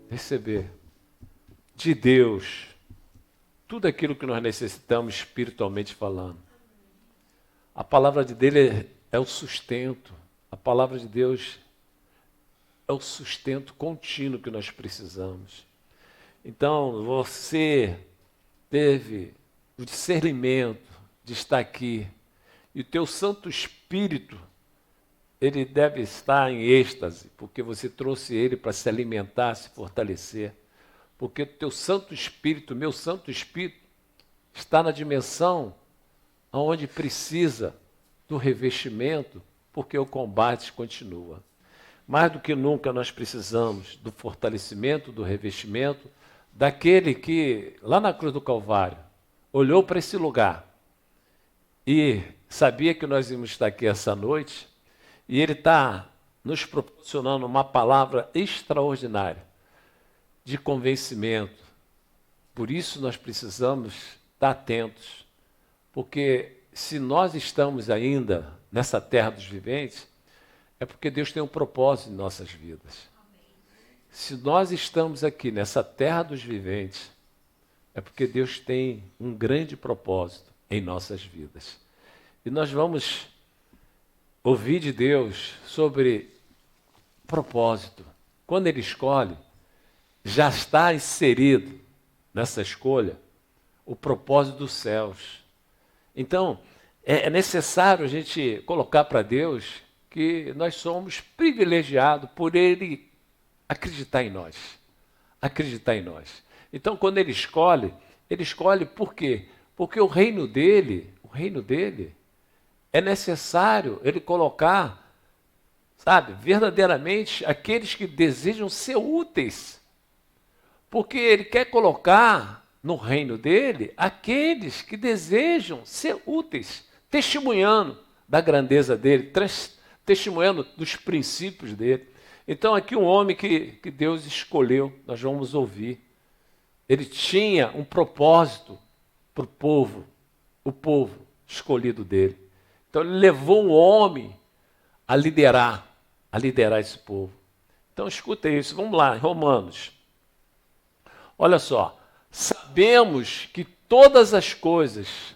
receber de Deus tudo aquilo que nós necessitamos espiritualmente falando. A palavra dele é o sustento. A palavra de Deus é o sustento contínuo que nós precisamos. Então, você teve o discernimento de estar aqui. E o teu Santo Espírito, ele deve estar em êxtase, porque você trouxe ele para se alimentar, se fortalecer. Porque o teu Santo Espírito, meu Santo Espírito, está na dimensão onde precisa do revestimento, porque o combate continua. Mais do que nunca nós precisamos do fortalecimento, do revestimento, daquele que, lá na cruz do Calvário, olhou para esse lugar e sabia que nós íamos estar aqui essa noite, e ele está nos proporcionando uma palavra extraordinária de convencimento. Por isso nós precisamos estar atentos, porque se nós estamos ainda nessa terra dos viventes, é porque Deus tem um propósito em nossas vidas. Se nós estamos aqui nessa terra dos viventes, é porque Deus tem um grande propósito em nossas vidas. E nós vamos ouvir de Deus sobre propósito. Quando Ele escolhe, já está inserido nessa escolha o propósito dos céus. Então, é necessário a gente colocar para Deus que nós somos privilegiados por Ele acreditar em nós. Acreditar em nós. Então, quando Ele escolhe por quê? Porque o reino dele, é necessário Ele colocar, sabe, verdadeiramente aqueles que desejam ser úteis. Porque Ele quer colocar no reino dele aqueles que desejam ser úteis, testemunhando da grandeza dele, testemunhando dos princípios dele. Então aqui um homem que Deus escolheu, nós vamos ouvir. Ele tinha um propósito para o povo escolhido dele. Então ele levou um homem a liderar esse povo. Então escuta isso, vamos lá, Romanos. Olha só, sabemos que todas as coisas,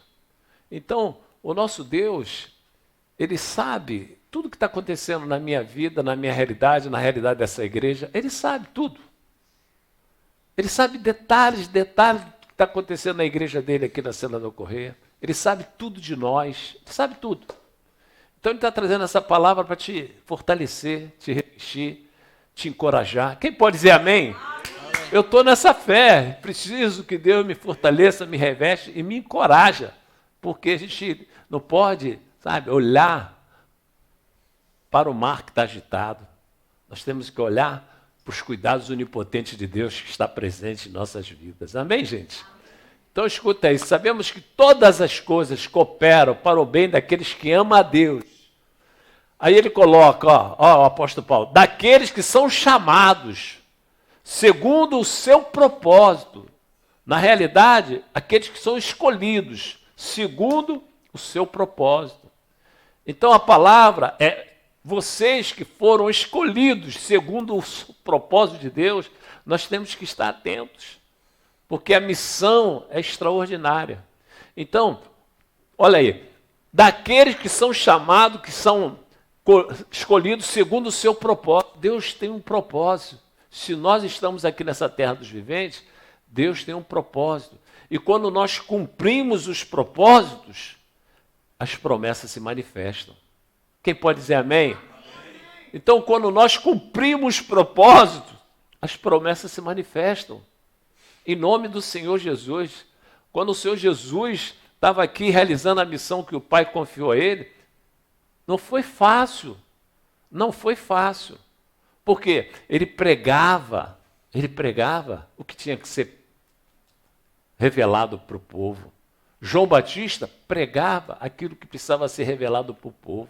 então o nosso Deus, Ele sabe tudo que está acontecendo na minha vida, na minha realidade, na realidade dessa igreja, Ele sabe tudo. Ele sabe detalhes do que está acontecendo na igreja dele aqui na Senador Corrêa. Ele sabe tudo de nós, Ele sabe tudo. Então Ele está trazendo essa palavra para te fortalecer, te revestir, te encorajar. Quem pode dizer amém? Eu estou nessa fé, preciso que Deus me fortaleça, me reveste e me encoraja, porque a gente não pode, sabe, olhar para o mar que está agitado. Nós temos que olhar para os cuidados onipotentes de Deus que está presente em nossas vidas. Amém, gente? Então escuta isso, sabemos que todas as coisas cooperam para o bem daqueles que amam a Deus. Aí ele coloca, ó, o apóstolo Paulo, daqueles que são chamados segundo o seu propósito. Na realidade, aqueles que são escolhidos, segundo o seu propósito. Então a palavra é, vocês que foram escolhidos segundo o propósito de Deus, nós temos que estar atentos, porque a missão é extraordinária. Então, olha aí, daqueles que são chamados, que são escolhidos segundo o seu propósito, Deus tem um propósito. Se nós estamos aqui nessa terra dos viventes, Deus tem um propósito. E quando nós cumprimos os propósitos, as promessas se manifestam. Quem pode dizer amém? Então, quando nós cumprimos os propósitos, as promessas se manifestam. Em nome do Senhor Jesus. Quando o Senhor Jesus estava aqui realizando a missão que o Pai confiou a Ele, não foi fácil. Não foi fácil. Porque ele pregava o que tinha que ser revelado para o povo. João Batista pregava aquilo que precisava ser revelado para o povo.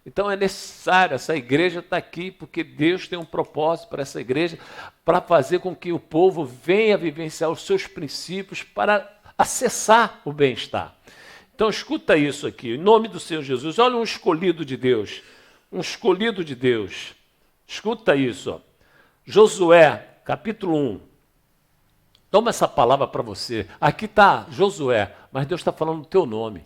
Então é necessário, essa igreja está aqui porque Deus tem um propósito para essa igreja, para fazer com que o povo venha vivenciar os seus princípios para acessar o bem-estar. Então escuta isso aqui, em nome do Senhor Jesus. Olha um escolhido de Deus, um escolhido de Deus. Escuta isso, ó. Josué, capítulo 1. Toma essa palavra para você. Aqui está Josué, mas Deus está falando o teu nome.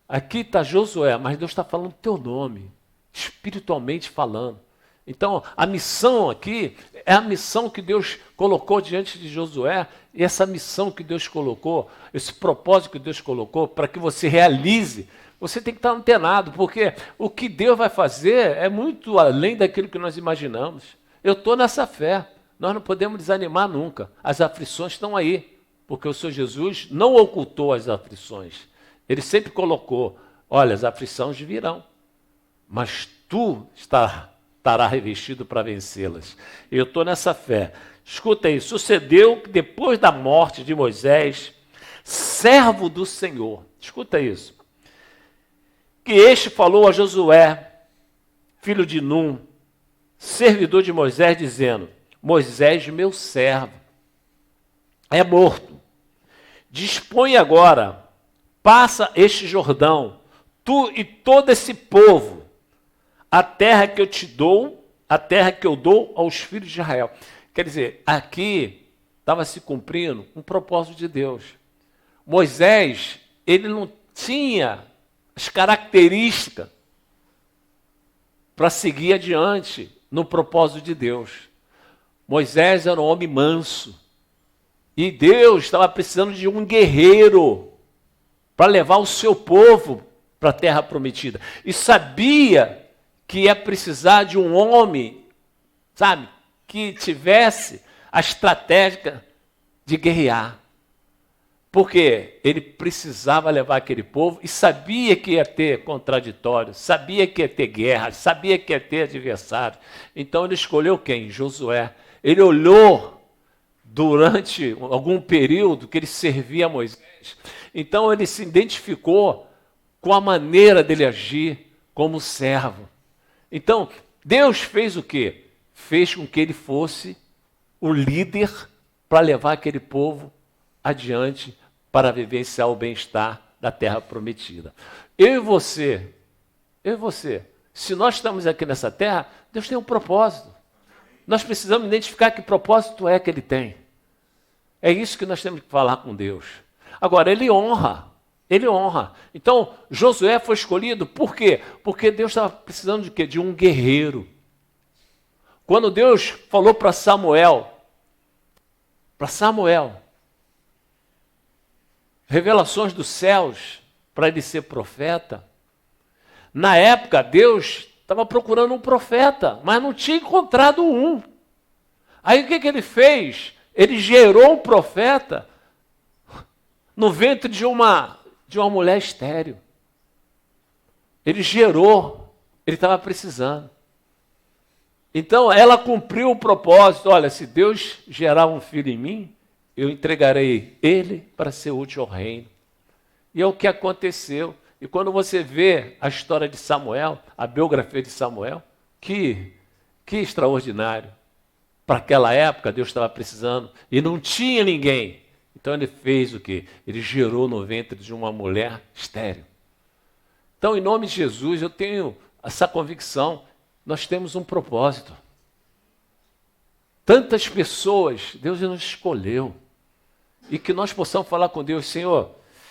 Aqui está Josué, mas Deus está falando o teu nome, espiritualmente falando. Então, a missão aqui é a missão que Deus colocou diante de Josué, e essa missão que Deus colocou, esse propósito que Deus colocou para que você realize, você tem que estar antenado, porque o que Deus vai fazer é muito além daquilo que nós imaginamos. Eu estou nessa fé, nós não podemos desanimar nunca. As aflições estão aí, porque o Senhor Jesus não ocultou as aflições. Ele sempre colocou, olha, as aflições virão, mas tu estará revestido para vencê-las. Eu estou nessa fé. Escuta aí, sucedeu que depois da morte de Moisés, servo do Senhor, escuta isso, que este falou a Josué, filho de Num, servidor de Moisés, dizendo, Moisés, meu servo, é morto. Dispõe agora, passa este Jordão, tu e todo esse povo, a terra que eu te dou, a terra que eu dou aos filhos de Israel. Quer dizer, aqui estava se cumprindo um propósito de Deus. Moisés, ele não tinha as características para seguir adiante no propósito de Deus. Moisés era um homem manso. E Deus estava precisando de um guerreiro para levar o seu povo para a terra prometida. E sabia que ia precisar de um homem, sabe, que tivesse a estratégia de guerrear. Porque ele precisava levar aquele povo e sabia que ia ter contraditório, sabia que ia ter guerra, sabia que ia ter adversário. Então ele escolheu quem? Josué. Ele olhou durante algum período que ele servia a Moisés. Então ele se identificou com a maneira dele agir como servo. Então, Deus fez o quê? Fez com que ele fosse o líder para levar aquele povo adiante para vivenciar o bem-estar da terra prometida. Eu e você, se nós estamos aqui nessa terra, Deus tem um propósito. Nós precisamos identificar que propósito é que ele tem. É isso que nós temos que falar com Deus. Agora, ele honra. Ele honra. Então, Josué foi escolhido, por quê? Porque Deus estava precisando de quê? De um guerreiro. Quando Deus falou para Samuel, revelações dos céus, para ele ser profeta, na época Deus estava procurando um profeta, mas não tinha encontrado um. Aí o que ele fez? Ele gerou um profeta no ventre de uma mulher estéril. Ele gerou, ele estava precisando. Então ela cumpriu o propósito. Olha, se Deus gerar um filho em mim, eu entregarei ele para ser útil ao reino. E é o que aconteceu. E quando você vê a história de Samuel, a biografia de Samuel, que extraordinário. Para aquela época, Deus estava precisando e não tinha ninguém. Então ele fez o quê? Ele gerou no ventre de uma mulher estéril. Então, em nome de Jesus, eu tenho essa convicção. Nós temos um propósito. Tantas pessoas, Deus nos escolheu. E que nós possamos falar com Deus, Senhor,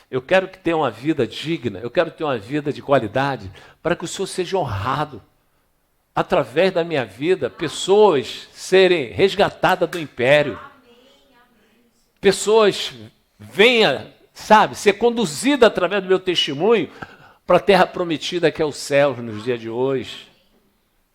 eu quero que tenha uma vida digna, eu quero ter uma vida de qualidade, para que o Senhor seja honrado. Através da minha vida, pessoas serem resgatadas do império. Pessoas venham, sabe, ser conduzidas através do meu testemunho para a terra prometida que é o céu nos dias de hoje.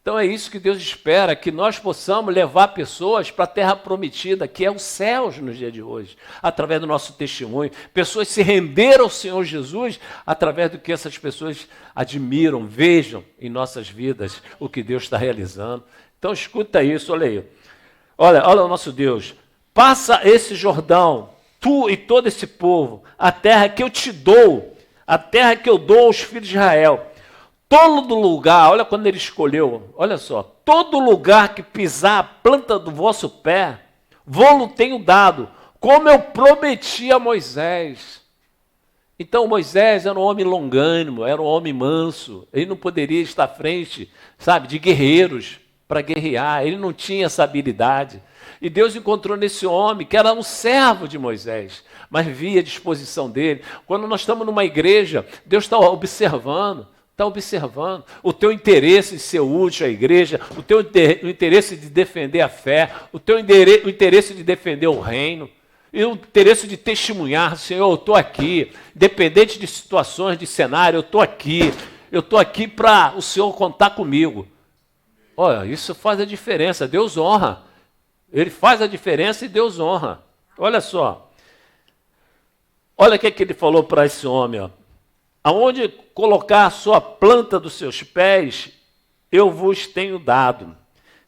Então é isso que Deus espera, que nós possamos levar pessoas para a terra prometida, que é os céus nos dias de hoje, através do nosso testemunho. Pessoas se renderam ao Senhor Jesus através do que essas pessoas admiram, vejam em nossas vidas o que Deus está realizando. Então escuta isso, olha aí. Olha o nosso Deus. Passa esse Jordão, tu e todo esse povo, a terra que eu te dou, a terra que eu dou aos filhos de Israel. Todo lugar, olha quando ele escolheu, olha só, todo lugar que pisar a planta do vosso pé, vou-lo tenho dado, como eu prometi a Moisés. Então Moisés era um homem longânimo, era um homem manso, ele não poderia estar à frente, sabe, de guerreiros, para guerrear, ele não tinha essa habilidade. E Deus encontrou nesse homem, que era um servo de Moisés, mas via a disposição dele. Quando nós estamos numa igreja, Deus está observando o teu interesse em ser útil à igreja, o teu interesse de defender a fé, o teu interesse de defender o reino, e o interesse de testemunhar, Senhor, eu estou aqui, independente de situações, de cenário, eu estou aqui para o Senhor contar comigo. Olha, isso faz a diferença, Deus honra. Ele faz a diferença e Deus honra. Olha só. Olha o que ele falou para esse homem. Ó. Aonde colocar a sua planta dos seus pés, eu vos tenho dado.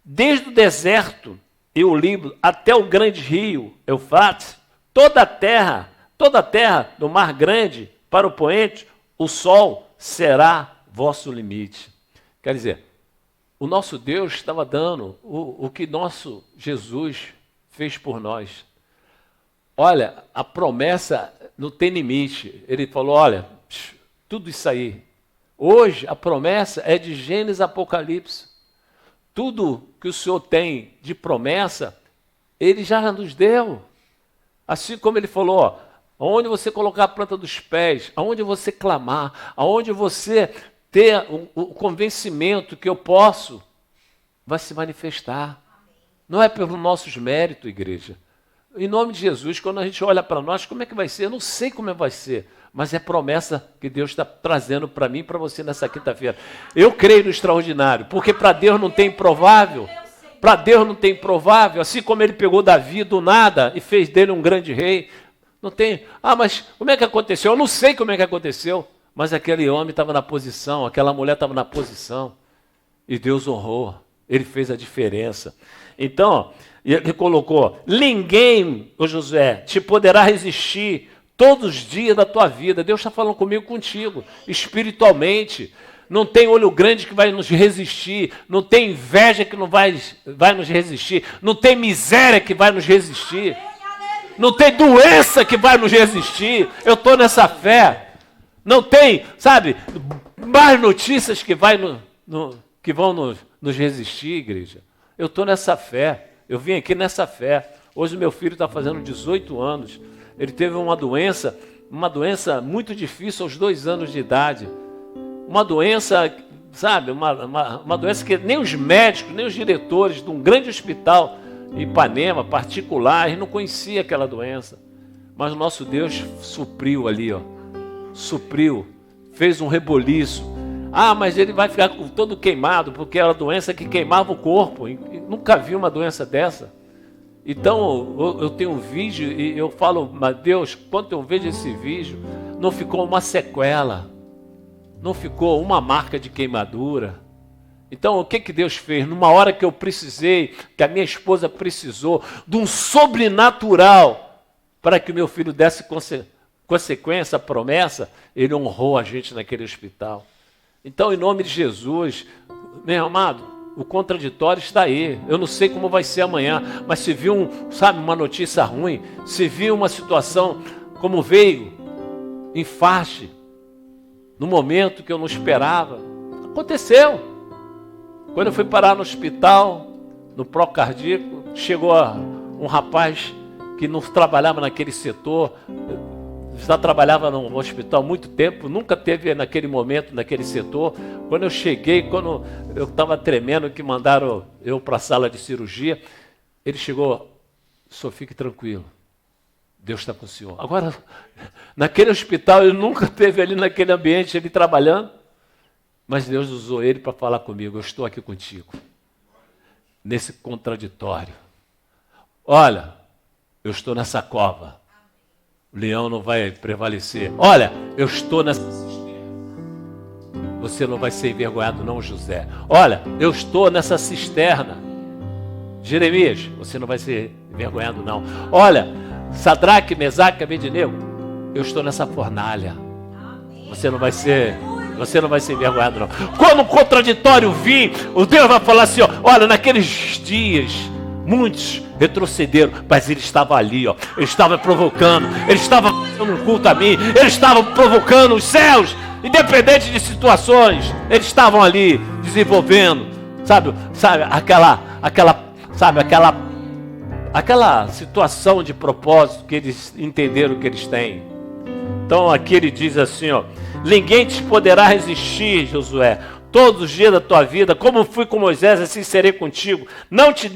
Desde o deserto e o Líbano até o grande rio Eufrates, toda a terra do mar grande para o poente, o sol será vosso limite. Quer dizer, o nosso Deus estava dando o que nosso Jesus fez por nós. Olha, a promessa não tem limite. Ele falou, olha, tudo isso aí. Hoje a promessa é de Gênesis Apocalipse. Tudo que o Senhor tem de promessa, Ele já nos deu. Assim como Ele falou, ó, aonde você colocar a planta dos pés, aonde você clamar, aonde você ter o convencimento que eu posso, vai se manifestar. Não é pelos nossos méritos, igreja. Em nome de Jesus, quando a gente olha para nós, como é que vai ser? Eu não sei como vai ser, mas é promessa que Deus está trazendo para mim e para você nessa quinta-feira. Eu creio no extraordinário, porque para Deus não tem improvável. Para Deus não tem improvável, assim como Ele pegou Davi do nada e fez dele um grande rei. Não tem, mas como é que aconteceu? Eu não sei como é que aconteceu. Mas aquele homem estava na posição, aquela mulher estava na posição. E Deus honrou. Ele fez a diferença. Então, ele colocou, ninguém, ô Josué, te poderá resistir todos os dias da tua vida. Deus está falando comigo, contigo, espiritualmente. Não tem olho grande que vai nos resistir. Não tem inveja que não vai nos resistir. Não tem miséria que vai nos resistir. Não tem doença que vai nos resistir. Eu estou nessa fé. Não tem, sabe, mais notícias que vão nos resistir, igreja. Eu estou nessa fé. Eu vim aqui nessa fé. Hoje meu filho está fazendo 18 anos. Ele teve uma doença muito difícil aos 2 anos de idade. Uma doença, sabe, uma doença que nem os médicos, nem os diretores de um grande hospital em Ipanema, particular, eles não conheciam aquela doença. Mas o nosso Deus supriu ali, ó. Supriu, fez um reboliço. Mas ele vai ficar todo queimado, porque era a doença que queimava o corpo. Nunca vi uma doença dessa. Então, eu tenho um vídeo e eu falo, mas Deus, quando eu vejo esse vídeo, não ficou uma sequela, não ficou uma marca de queimadura. Então, o que Deus fez? Numa hora que eu precisei, que a minha esposa precisou, de um sobrenatural, para que o meu filho desse consequência, a promessa, Ele honrou a gente naquele hospital. Então, em nome de Jesus, meu amado, o contraditório está aí. Eu não sei como vai ser amanhã, mas se viu uma notícia ruim, se viu uma situação como veio, infarto, no momento que eu não esperava, aconteceu. Quando eu fui parar no hospital, no procardíaco, chegou um rapaz que não trabalhava naquele setor, já trabalhava no hospital há muito tempo, nunca teve naquele momento, naquele setor. Quando eu cheguei, quando eu estava tremendo, que mandaram eu para a sala de cirurgia, ele chegou, só fique tranquilo, Deus está com o senhor. Agora, naquele hospital, ele nunca teve ali naquele ambiente, ele trabalhando, mas Deus usou ele para falar comigo, eu estou aqui contigo, nesse contraditório. Olha, eu estou nessa cova. O leão não vai prevalecer. Olha, eu estou nessa cisterna. Você não vai ser envergonhado não, José. Olha, eu estou nessa cisterna. Jeremias, você não vai ser envergonhado não. Olha, Sadraque, Mesaque, Abednego, eu estou nessa fornalha. Você não vai ser envergonhado não. Quando o contraditório vir, o Deus vai falar assim, olha, naqueles dias, muitos retrocederam, mas ele estava ali, ele estava provocando, ele estava fazendo um culto a mim, ele estava provocando os céus, independente de situações, eles estavam ali desenvolvendo Sabe, aquela situação de propósito que eles entenderam que eles têm. Então aqui ele diz assim, ó: ninguém te poderá resistir, Josué, todos os dias da tua vida. Como fui com Moisés, assim serei contigo. Não te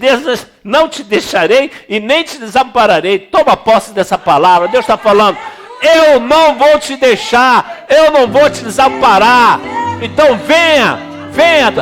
deixarei e nem te desampararei. Toma posse dessa palavra. Deus está falando: eu não vou te deixar, eu não vou te desamparar. Então venha,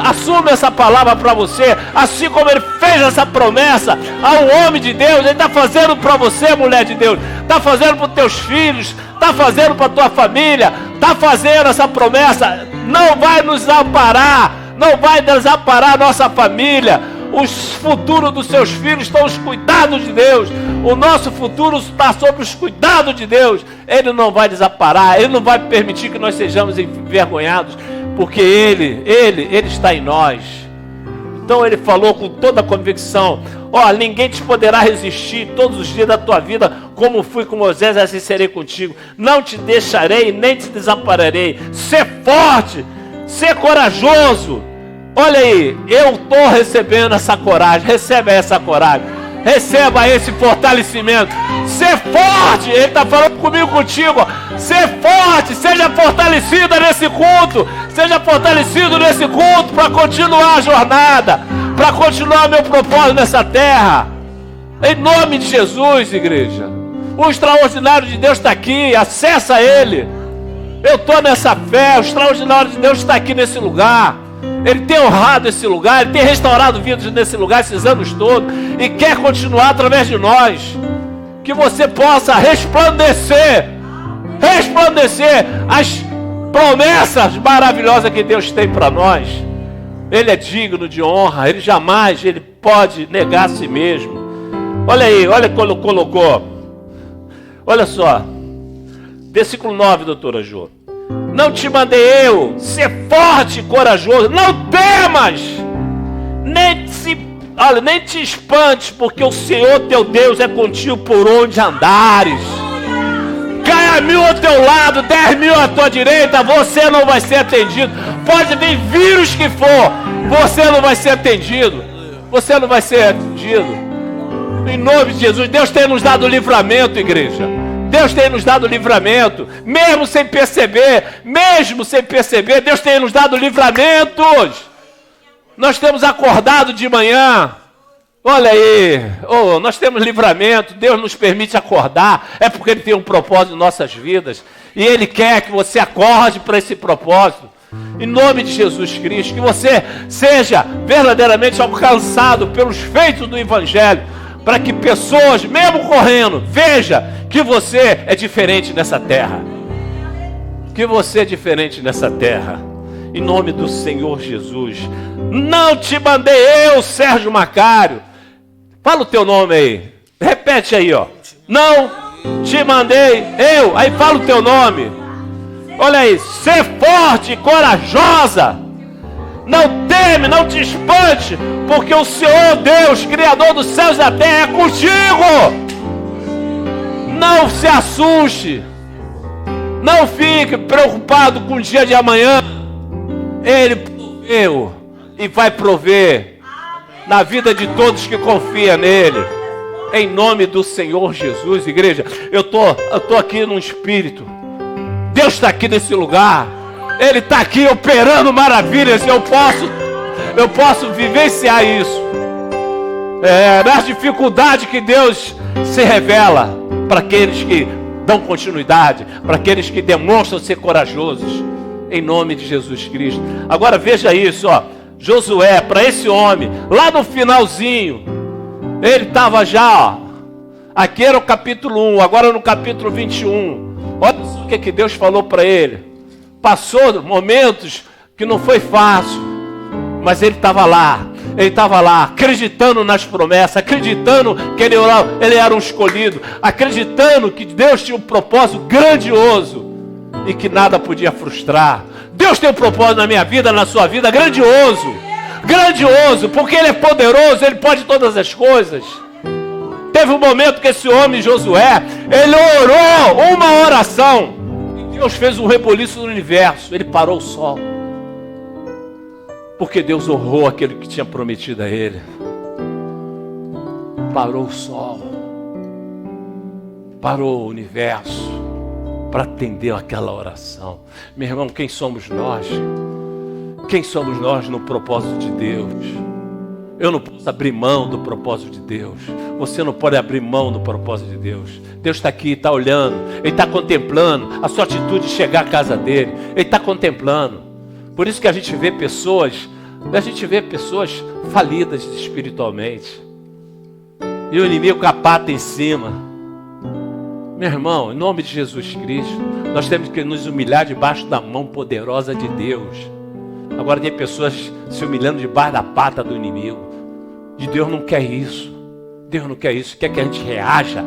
assume essa palavra para você, assim como ele fez essa promessa ao homem de Deus. Ele está fazendo para você, mulher de Deus, está fazendo para os teus filhos, está fazendo para a tua família, está fazendo essa promessa. Não vai nos desamparar, não vai desamparar a nossa família. Os futuros dos seus filhos estão aos cuidados de Deus. O nosso futuro está sob os cuidados de Deus. Ele não vai desamparar, Ele não vai permitir que nós sejamos envergonhados, porque Ele está em nós. Então Ele falou com toda a convicção: ó, ninguém te poderá resistir todos os dias da tua vida. Como fui com Moisés, assim serei contigo. Não te deixarei, nem te desampararei. Ser forte, ser corajoso. Olha aí, eu estou recebendo essa coragem. Receba essa coragem, receba esse fortalecimento. Ser forte, Ele está falando comigo, contigo, ó. Ser forte, seja fortalecida nesse culto. Seja fortalecido nesse culto para continuar a jornada, para continuar meu propósito nessa terra. Em nome de Jesus, igreja. O extraordinário de Deus está aqui, acessa Ele. Eu estou nessa fé, o extraordinário de Deus está aqui nesse lugar. Ele tem honrado esse lugar, Ele tem restaurado vidas nesse lugar esses anos todos, e quer continuar através de nós. Que você possa resplandecer as promessas maravilhosas que Deus tem para nós. Ele é digno de honra, Ele jamais pode negar a si mesmo. Olha aí, olha quando colocou. Olha só, versículo 9, doutora Jô. Não te mandei eu ser forte e corajoso. Não temas, nem te espantes, porque o Senhor teu Deus é contigo por onde andares. Caia 1000 ao teu lado, 10.000 à tua direita, você não vai ser atendido. Pode vir vírus que for, você não vai ser atendido. Você não vai ser atendido. Em nome de Jesus, Deus tem nos dado livramento, igreja. Deus tem nos dado livramento, mesmo sem perceber, Deus tem nos dado livramentos. Nós temos acordado de manhã, olha aí, nós temos livramento. Deus nos permite acordar, é porque Ele tem um propósito em nossas vidas, e Ele quer que você acorde para esse propósito, em nome de Jesus Cristo, que você seja verdadeiramente alcançado pelos feitos do Evangelho, para que pessoas, mesmo correndo, veja que você é diferente nessa terra. Que você é diferente nessa terra. Em nome do Senhor Jesus. Não te mandei eu, Sérgio Macário. Fala o teu nome aí. Repete aí, ó. Não te mandei eu. Aí fala o teu nome. Olha aí. Ser forte e corajosa. Não teme, não te espante, porque o Senhor Deus, Criador dos céus e da terra, é contigo. Não se assuste. Não fique preocupado com o dia de amanhã. Ele proveu e vai prover na vida de todos que confiam nele. Em nome do Senhor Jesus, igreja. Eu tô aqui num espírito. Deus está aqui nesse lugar. Ele está aqui operando maravilhas. Eu posso vivenciar isso. Nas dificuldades que Deus se revela para aqueles que dão continuidade, para aqueles que demonstram ser corajosos, em nome de Jesus Cristo. Agora veja isso, ó. Josué, para esse homem, lá no finalzinho, ele estava já, ó, aqui era o capítulo 1, agora no capítulo 21. Olha só o que Deus falou para ele. Passou momentos que não foi fácil, mas ele estava lá, acreditando nas promessas, acreditando que ele era um escolhido, acreditando que Deus tinha um propósito grandioso e que nada podia frustrar. Deus tem um propósito na minha vida, na sua vida, grandioso, porque Ele é poderoso, Ele pode todas as coisas. Teve um momento que esse homem, Josué, ele orou uma oração, e Deus fez um reboliço no universo, ele parou o sol. Porque Deus honrou aquele que tinha prometido a ele. Parou o sol, parou o universo para atender aquela oração. Meu irmão, quem somos nós? Quem somos nós no propósito de Deus? Eu não posso abrir mão do propósito de Deus. Você não pode abrir mão do propósito de Deus. Deus está aqui, está olhando, Ele está contemplando a sua atitude de chegar à casa dele. Ele está contemplando. Por isso que a gente vê pessoas falidas espiritualmente. E o inimigo com a pata em cima. Meu irmão, em nome de Jesus Cristo, nós temos que nos humilhar debaixo da mão poderosa de Deus. Agora tem pessoas se humilhando debaixo da pata do inimigo. E Deus não quer isso. Deus não quer isso. Quer que a gente reaja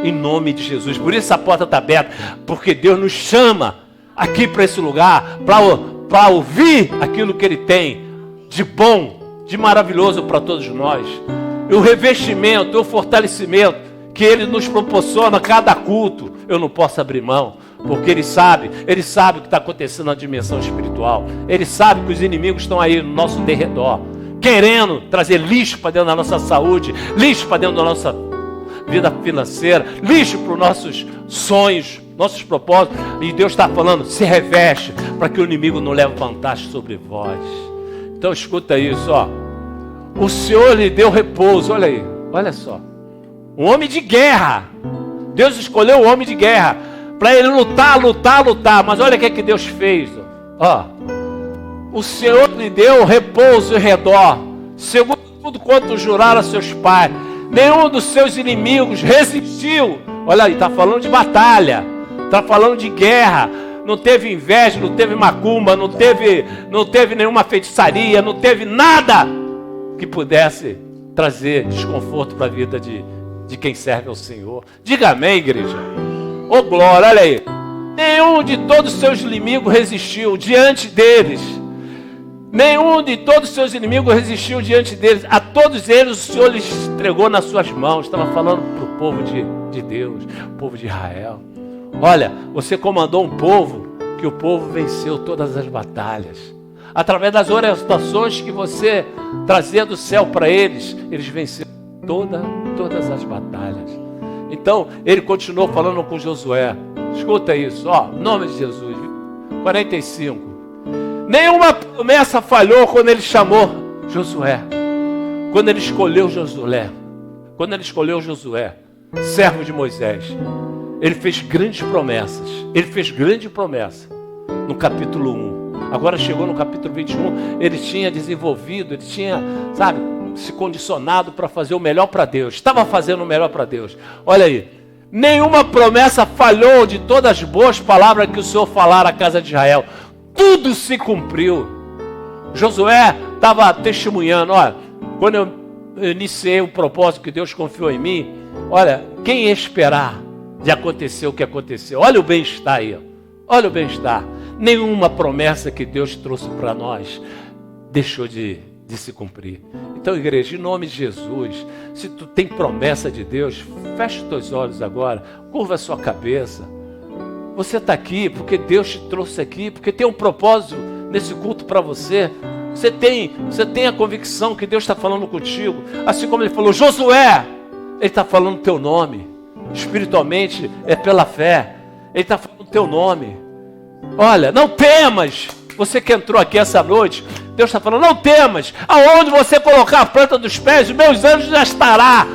em nome de Jesus. Por isso a porta está aberta. Porque Deus nos chama aqui para esse lugar para ouvir aquilo que Ele tem de bom, de maravilhoso para todos nós. E o revestimento, o fortalecimento que Ele nos proporciona a cada culto, eu não posso abrir mão, porque Ele sabe o que está acontecendo na dimensão espiritual. Ele sabe que os inimigos estão aí no nosso derredor, querendo trazer lixo para dentro da nossa saúde, lixo para dentro da nossa vida financeira, lixo para os nossos sonhos, nossos propósitos. E Deus está falando, se reveste, para que o inimigo não leve vantagem sobre vós. Então escuta isso, ó. O Senhor lhe deu repouso, olha aí, olha só. Um homem de guerra. Deus escolheu um homem de guerra para ele lutar. Mas olha o que Deus fez. Ó. O Senhor lhe deu repouso em redor, segundo tudo quanto juraram a seus pais. Nenhum dos seus inimigos resistiu. Olha aí, está falando de batalha, está falando de guerra. Não teve inveja, não teve macumba, não teve nenhuma feitiçaria, não teve nada que pudesse trazer desconforto para a vida de quem serve ao Senhor. Diga amém, igreja. Ô glória, olha aí. Nenhum de todos os seus inimigos resistiu diante deles. Nenhum de todos os seus inimigos resistiu diante deles. A todos eles o Senhor lhes entregou nas suas mãos. Estava falando para o povo de Deus, o povo de Israel. Olha, você comandou um povo que o povo venceu todas as batalhas. Através das orações que você trazia do céu para eles, eles venceram todas as batalhas. Então, ele continuou falando com Josué. Escuta isso, ó, em nome de Jesus. 45. Nenhuma promessa falhou quando ele chamou Josué. Quando ele escolheu Josué. Quando ele escolheu Josué, servo de Moisés. Ele fez grandes promessas. Ele fez grande promessa no capítulo 1. Agora chegou no capítulo 21, ele tinha desenvolvido, ele tinha, se condicionado para fazer o melhor para Deus. Estava fazendo o melhor para Deus. Olha aí, nenhuma promessa falhou de todas as boas palavras que o Senhor falara à casa de Israel. Tudo se cumpriu. Josué estava testemunhando, olha, quando eu iniciei o propósito que Deus confiou em mim, olha, quem ia esperar de acontecer o que aconteceu? Olha o bem-estar aí, olha o bem-estar. Nenhuma promessa que Deus trouxe para nós deixou de se cumprir. Então, igreja, em nome de Jesus, se tu tem promessa de Deus, fecha os teus olhos agora, curva a sua cabeça. Você está aqui porque Deus te trouxe aqui, porque tem um propósito nesse culto para você. Você tem a convicção que Deus está falando contigo, assim como Ele falou, Josué, Ele está falando o teu nome. Espiritualmente é pela fé. Ele está falando o teu nome. Olha, não temas. Você que entrou aqui essa noite, Deus está falando, não temas. Aonde você colocar a planta dos pés, os meus anjos já estará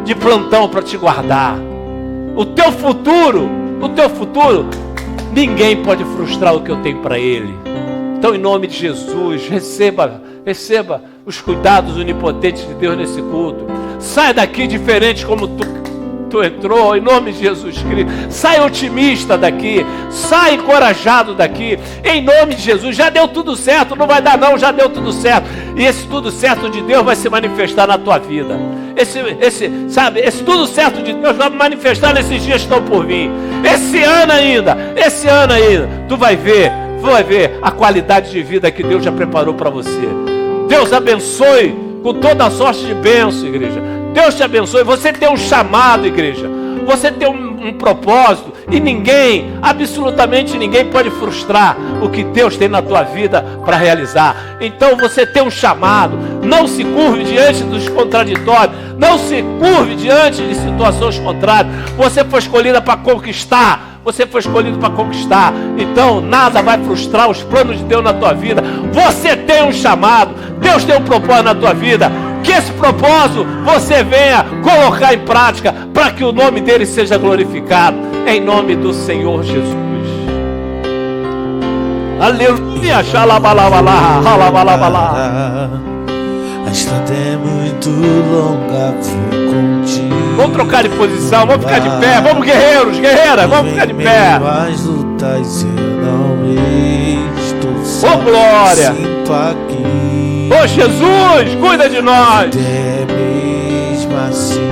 de plantão para te guardar. O teu futuro, ninguém pode frustrar o que eu tenho para ele. Então, em nome de Jesus, receba os cuidados onipotentes de Deus nesse culto. Saia daqui diferente como tu entrou, em nome de Jesus Cristo. Sai otimista daqui, sai encorajado daqui, em nome de Jesus. Já deu tudo certo, não vai dar não, já deu tudo certo. E esse tudo certo de Deus vai se manifestar na tua vida. Esse tudo certo de Deus vai manifestar nesses dias que estão por vir. Esse ano ainda, tu vai ver a qualidade de vida que Deus já preparou para você. Deus abençoe com toda a sorte de bênção, igreja. Deus te abençoe. Você tem um chamado, igreja. Você tem um um propósito, e ninguém, absolutamente ninguém pode frustrar o que Deus tem na tua vida para realizar. Então você tem um chamado. Não se curve diante dos contraditórios, não se curve diante de situações contrárias. Você foi escolhida para conquistar. Você foi escolhido para conquistar. Então nada vai frustrar os planos de Deus na tua vida. Você tem um chamado. Deus tem um propósito na tua vida. Que esse propósito você venha colocar em prática para que o nome dele seja glorificado. Em nome do Senhor Jesus. Aleluia. Xalabalabalá, xalabalabalá. A estrada é muito longa, fui contigo. Vamos trocar de posição, vamos ficar de pé. Vamos, guerreiros, guerreiras, vamos ficar de pé. As lutas eu não estou só. Ô glória! Sinto aqui. Ô Jesus, cuida de nós. Até mesmo assim,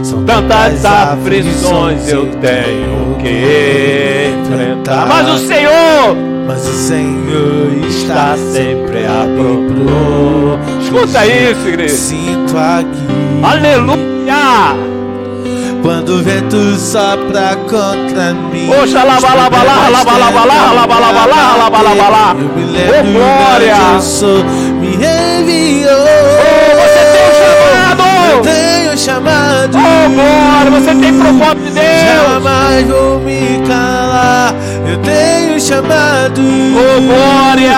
são Tantas aflições eu tenho que enfrentar. Mas o Senhor está sempre a me proteger. Escuta isso, igreja. Sinto aqui. Aleluia. Quando o vento sopra contra mim. Oxa, labalabalá, labalabalá, labalabalá, labalabalá. Eu me Ô lembro glória. onde eu sou, me enviou. Você tem um chamado. Eu tenho chamado. Oh glória, você tem propósito de Deus. Jamais vou me calar. Eu tenho chamado. Oh glória.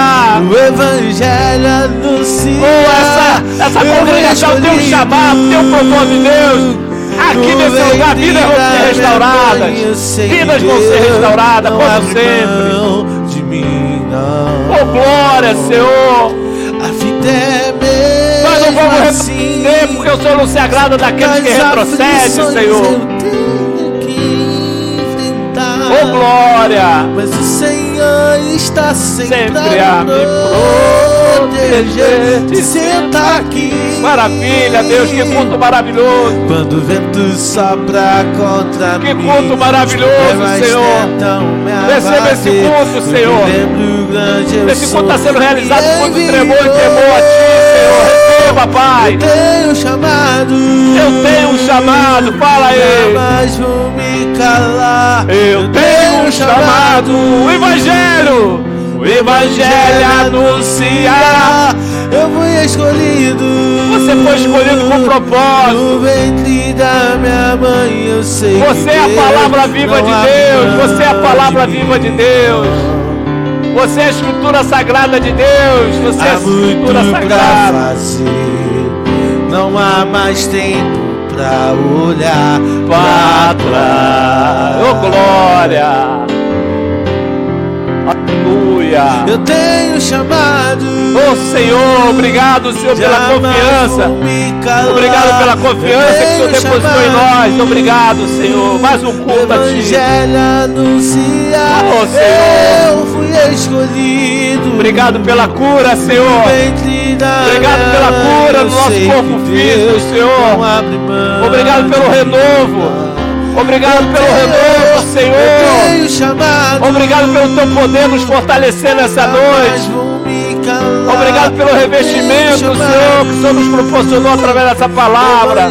O evangelho anuncia. Oh, essa congregação tem um chamado, tem um propósito de Deus. Aqui nesse lugar, vidas vão ser restauradas. Vidas vão ser restauradas, como sempre. De mim, não. Oh glória, Senhor. A vida é mesmo. Nós não vamos assim, retroceder, porque o Senhor não se agrada daqueles que retrocedem, Senhor. Eu tenho que enfrentar. Oh glória. Mas o Senhor está sempre a me proteger. Te senta aqui. Maravilha, Deus, que culto maravilhoso. Quando o vento sopra contra mim. Que culto maravilhoso, Senhor. Receba esse culto, Senhor. Esse culto está sendo realizado com muito tremor e temor a Ti, Senhor. Receba, Pai. Eu tenho chamado. Eu tenho um chamado, fala aí. Jamais vou me calar. Eu tenho um chamado. O Evangelho. O Evangelho anuncia. Eu fui escolhido. Você foi escolhido com propósito. No ventre da minha mãe eu sei. Você é a palavra viva de Deus. Você é a palavra viva de Deus. Você é a escritura sagrada de Deus. Você é a escritura sagrada. Não há mais tempo pra olhar para trás. Oh glória. Aleluia. Eu tenho chamado. Oh Senhor, obrigado, Senhor, pela confiança. Obrigado pela confiança que o Senhor depositou em nós. Obrigado, Senhor. Mais um culto a Ti. Evangelho anuncia. Oh Senhor. Eu fui escolhido. Obrigado pela cura, Senhor. Obrigado pela cura do nosso corpo físico, Senhor. Obrigado pelo renovo. Obrigado pelo renovo, Senhor. Obrigado pelo Teu poder nos fortalecer nessa noite. Obrigado pelo revestimento, Senhor, que o Senhor nos proporcionou através dessa palavra.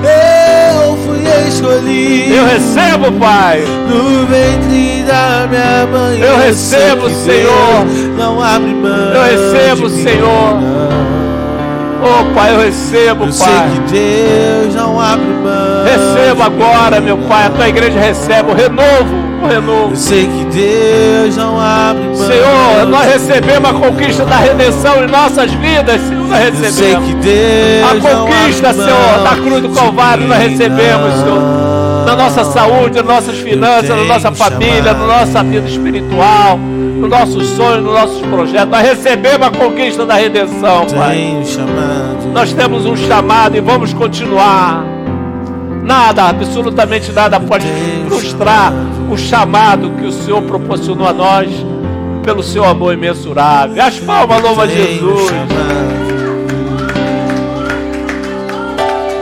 Eu fui escolhido. Eu recebo, Pai. No ventre da minha mãe. Eu recebo, Senhor. Não abre mão. Eu recebo, Senhor. Oh Pai, eu recebo, Pai. Eu sei que Deus não abre mão. Receba agora, meu Pai. A tua igreja recebe o renovo. Eu sei que Deus não abre mão. Senhor, nós recebemos a conquista da redenção em nossas vidas, Senhor, nós recebemos. Eu sei que Deus a conquista, Senhor, da cruz do Calvário nós recebemos, Senhor. Na nossa saúde, nas nossas finanças, na nossa família, na nossa vida espiritual, nos nossos sonhos, nos nossos projetos. Nós recebemos a conquista da redenção, Pai. Nós temos um chamado e vamos continuar. Nada, absolutamente nada pode frustrar o chamado que o Senhor proporcionou a nós pelo seu amor imensurável. As palmas, louva a Jesus.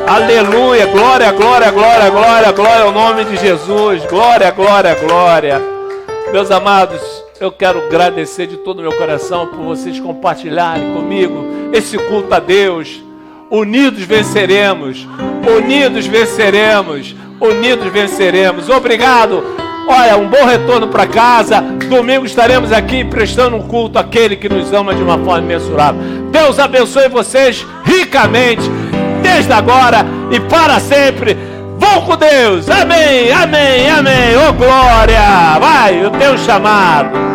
Aleluia, glória, glória, glória, glória, glória ao nome de Jesus. Glória, glória, glória. Meus amados, eu quero agradecer de todo o meu coração por vocês compartilharem comigo esse culto a Deus. Unidos venceremos. Unidos venceremos. Unidos venceremos. Obrigado. Olha, um bom retorno para casa. Domingo estaremos aqui prestando um culto àquele que nos ama de uma forma imensurável. Deus abençoe vocês ricamente, desde agora e para sempre. Vão com Deus. Amém, amém, amém. Ô glória. Vai, o teu chamado.